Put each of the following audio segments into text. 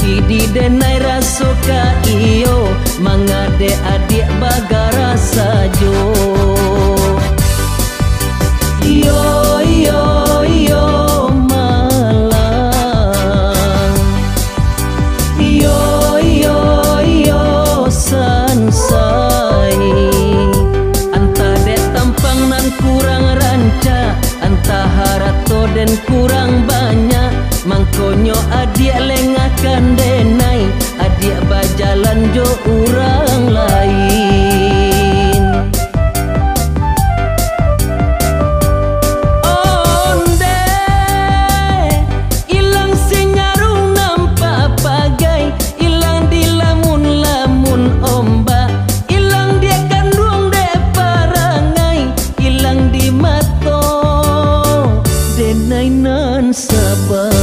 tapi di denai rasoka iyo mangade adik bagara sajo. Iyo iyo iyo malang, iyo iyo iyo sansai. Anta de tampang nan kurang ranca, anta harato den kurang banyak. Mangkonyo adik lengakan denai, adik bajalan jo orang lain. Onde ilang sinyarung nampak pagai, ilang di lamun-lamun ombak, ilang dia kandung de parangai, ilang di mato denai nan sabar.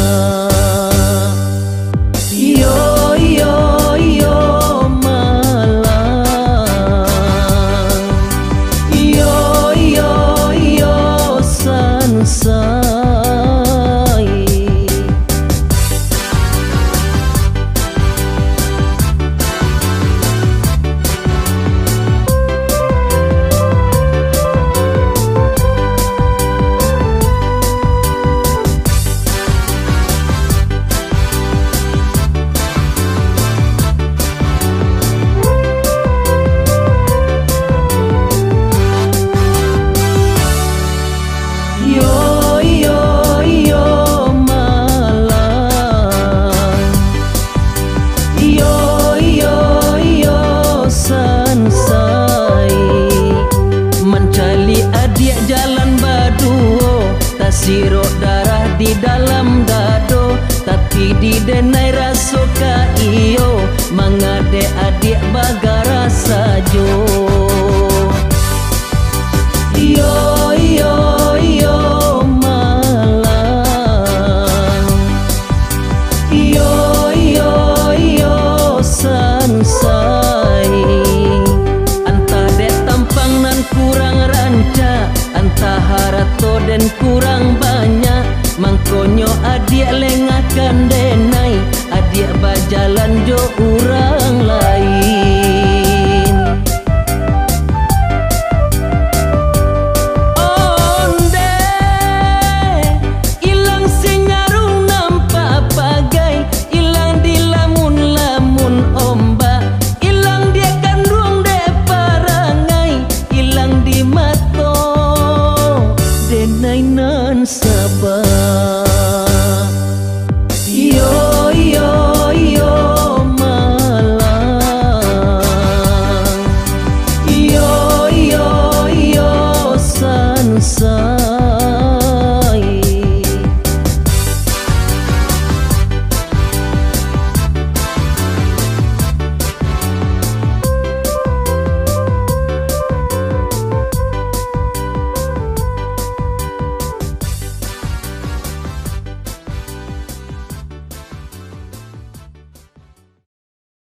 Iyo iyo iyo malang, iyo iyo iyo sansai. Yo yo yo malang, yo yo yo sansai. Mencali adik jalan baduo, tasiro darah di dalam dado, tapi di denai rasoka iyo mangade adik bagara sajo. Iyo iyo iyo malang, iyo iyo iyo sansai. Anta de tampang nan kurang ranca, anta harato den kurang banyak. Mangkonyo adik lengakan denai, adik bajalan jo